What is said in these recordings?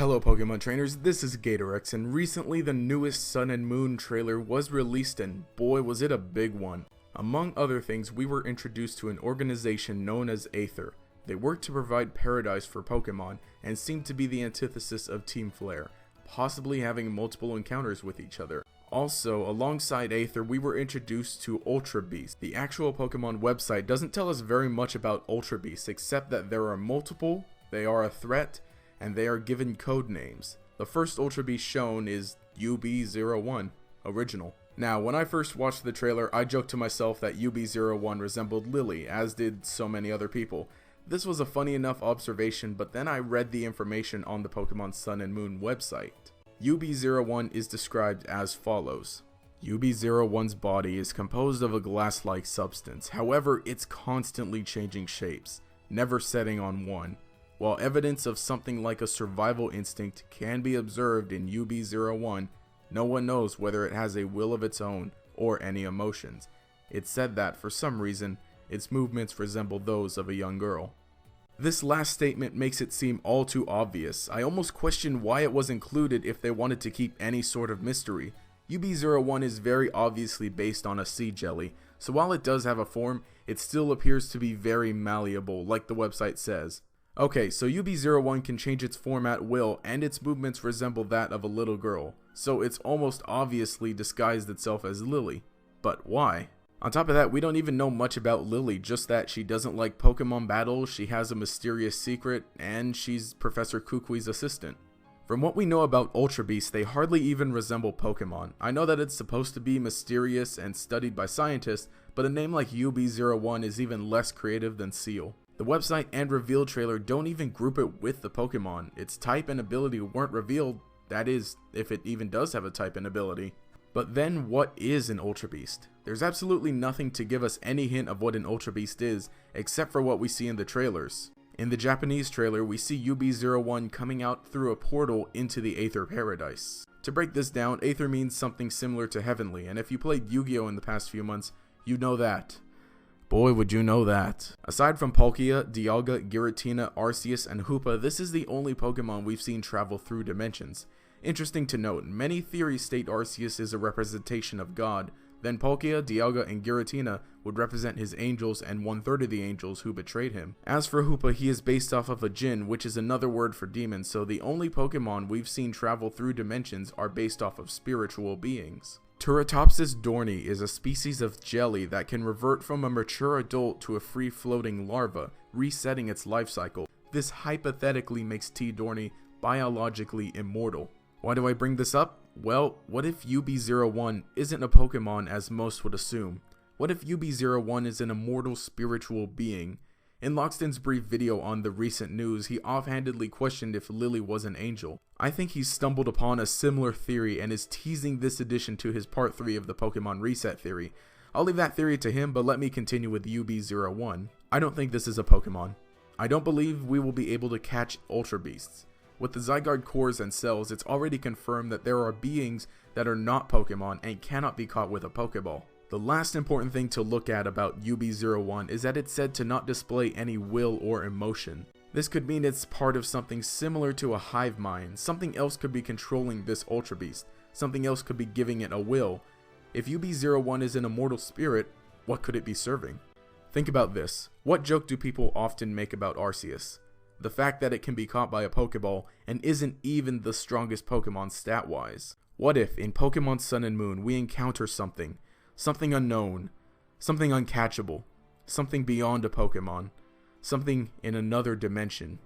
Hello Pokemon trainers, this is GatorEX, and recently the newest Sun and Moon trailer was released, and boy was it a big one. Among other things, we were introduced to an organization known as Aether. They work to provide paradise for Pokemon, and seem to be the antithesis of Team Flare, possibly having multiple encounters with each other. Also, alongside Aether, we were introduced to Ultra Beast. The actual Pokemon website doesn't tell us very much about Ultra Beasts, except that there are multiple, they are a threat, and they are given code names. The first Ultra Beast shown is UB-01, original. Now, when I first watched the trailer, I joked to myself that UB-01 resembled Lily, as did so many other people. This was a funny enough observation, but then I read the information on the Pokemon Sun and Moon website. UB-01 is described as follows. UB-01's body is composed of a glass-like substance, however, it's constantly changing shapes, never setting on one. While evidence of something like a survival instinct can be observed in UB-01, no one knows whether it has a will of its own or any emotions. It's said that, for some reason, its movements resemble those of a young girl. This last statement makes it seem all too obvious. I almost question why it was included if they wanted to keep any sort of mystery. UB-01 is very obviously based on a sea jelly, so while it does have a form, it still appears to be very malleable, like the website says. Okay, so UB-01 can change its form at will, and its movements resemble that of a little girl, so it's almost obviously disguised itself as Lily. But why? On top of that, we don't even know much about Lily, just that she doesn't like Pokemon battles, she has a mysterious secret, and she's Professor Kukui's assistant. From what we know about Ultra Beasts, they hardly even resemble Pokemon. I know that it's supposed to be mysterious and studied by scientists, but a name like UB-01 is even less creative than Seal. The website and reveal trailer don't even group it with the Pokemon. Its type and ability weren't revealed, that is, if it even does have a type and ability. But then what is an Ultra Beast? There's absolutely nothing to give us any hint of what an Ultra Beast is, except for what we see in the trailers. In the Japanese trailer, we see UB-01 coming out through a portal into the Aether Paradise. To break this down, Aether means something similar to Heavenly, and if you played Yu-Gi-Oh in the past few months, you know that. Boy, would you know that. Aside from Palkia, Dialga, Giratina, Arceus, and Hoopa, this is the only Pokemon we've seen travel through dimensions. Interesting to note, many theories state Arceus is a representation of God, then Palkia, Dialga, and Giratina would represent his angels and 1/3 of the angels who betrayed him. As for Hoopa, he is based off of a Jinn, which is another word for demon, so the only Pokemon we've seen travel through dimensions are based off of spiritual beings. Turritopsis dohrnii is a species of jelly that can revert from a mature adult to a free-floating larva, resetting its life cycle. This hypothetically makes T. dohrnii biologically immortal. Why do I bring this up? Well, what if UB-01 isn't a Pokemon as most would assume? What if UB-01 is an immortal spiritual being? In Lockston's brief video on the recent news, he offhandedly questioned if Lily was an angel. I think he's stumbled upon a similar theory and is teasing this addition to his part 3 of the Pokemon Reset theory. I'll leave that theory to him, but let me continue with UB-01. I don't think this is a Pokemon. I don't believe we will be able to catch Ultra Beasts. With the Zygarde cores and cells, it's already confirmed that there are beings that are not Pokemon and cannot be caught with a Pokeball. The last important thing to look at about UB-01 is that it's said to not display any will or emotion. This could mean it's part of something similar to a hive mind. Something else could be controlling this Ultra Beast. Something else could be giving it a will. If UB-01 is an immortal spirit, what could it be serving? Think about this. What joke do people often make about Arceus? The fact that it can be caught by a Pokeball and isn't even the strongest Pokemon stat-wise. What if, in Pokemon Sun and Moon, we encounter something unknown, something uncatchable, something beyond a Pokemon, something in another dimension?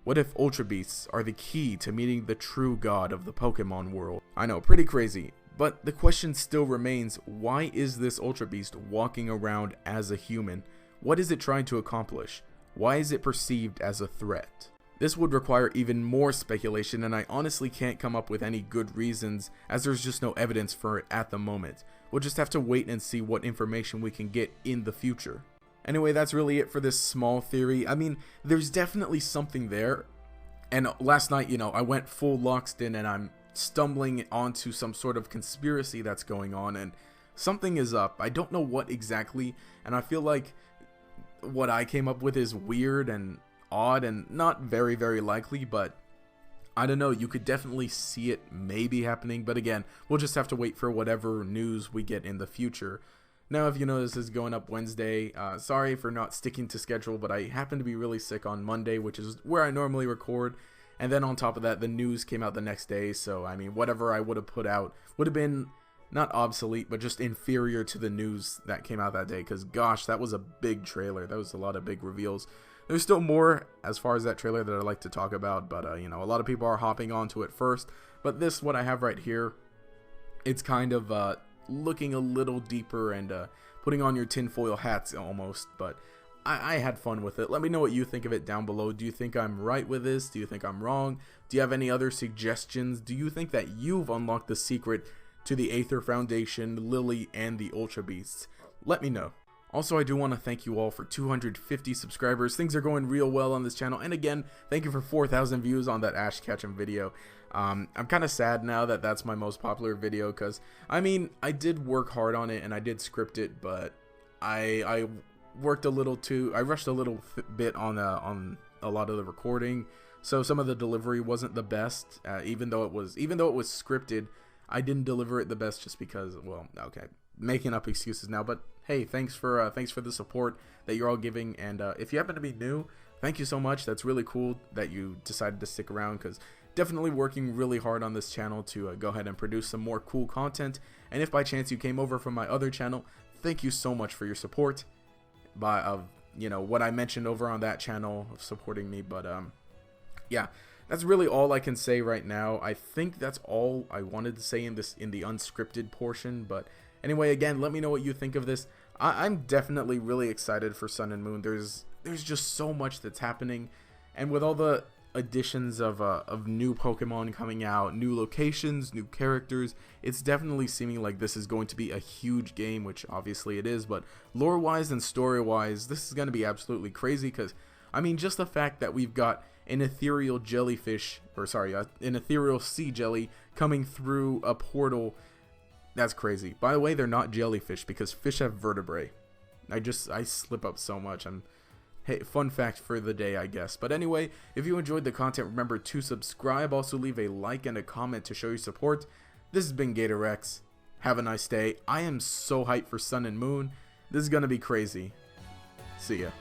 What if Ultra Beasts are the key to meeting the true god of the Pokemon world? I know, pretty crazy, but the question still remains, why is this Ultra Beast walking around as a human? What is it trying to accomplish? Why is it perceived as a threat? This would require even more speculation, and I honestly can't come up with any good reasons, as there's just no evidence for it at the moment. We'll just have to wait and see what information we can get in the future. Anyway, that's really it for this small theory. I mean, there's definitely something there, and last night, I went full Lockston, and I'm stumbling onto some sort of conspiracy that's going on, and something is up. I don't know what exactly, and I feel like what I came up with is weird and odd and not very likely, but I don't know, you could definitely see it maybe happening, but again, we'll just have to wait for whatever news we get in the future. Now, if you know this is going up Wednesday, sorry for not sticking to schedule, but I happened to be really sick on Monday, which is where I normally record, and then on top of that, the news came out the next day, so I mean, whatever I would have put out would have been not obsolete, but just inferior to the news that came out that day, because gosh, that was a big trailer. That was a lot of big reveals. There's still more as far as that trailer that I'd like to talk about, but you know, a lot of people are hopping onto it first. But this, what I have right here, it's kind of looking a little deeper and putting on your tinfoil hats almost, but I had fun with it. Let me know what you think of it down below. Do you think I'm right with this? Do you think I'm wrong? Do you have any other suggestions? Do you think that you've unlocked the secret to the Aether Foundation, Lily, and the Ultra Beasts? Let me know. Also, I do want to thank you all for 250 subscribers. Things are going real well on this channel. And again, thank you for 4,000 views on that Ash Ketchum video. I'm kind of sad now that that's my most popular video because, I mean, I did work hard on it and I did script it, but I worked a little I rushed a little bit on a lot of the recording. So some of the delivery wasn't the best, even though it was scripted. I didn't deliver it the best just because, well, okay, making up excuses now, but hey, thanks for the support that you're all giving, and if you happen to be new, thank you so much. That's really cool that you decided to stick around, because definitely working really hard on this channel to go ahead and produce some more cool content. And if by chance you came over from my other channel, thank you so much for your support of you know what I mentioned over on that channel of supporting me. But yeah, that's really all I can say right now. I think that's all I wanted to say in the unscripted portion. But anyway, again, let me know what you think of this. I'm definitely really excited for Sun and Moon. There's just so much that's happening, and with all the additions of new Pokemon coming out, new locations, new characters, it's definitely seeming like this is going to be a huge game, which obviously it is. But lore-wise and story-wise, this is going to be absolutely crazy, because I mean, just the fact that we've got an ethereal jellyfish, or sorry, an ethereal sea jelly coming through a portal. That's crazy. By the way, they're not jellyfish because fish have vertebrae. I slip up so much. Hey, fun fact for the day, I guess. But anyway, if you enjoyed the content, remember to subscribe. Also leave a like and a comment to show your support. This has been GatorEX. Have a nice day. I am so hyped for Sun and Moon. This is gonna be crazy. See ya.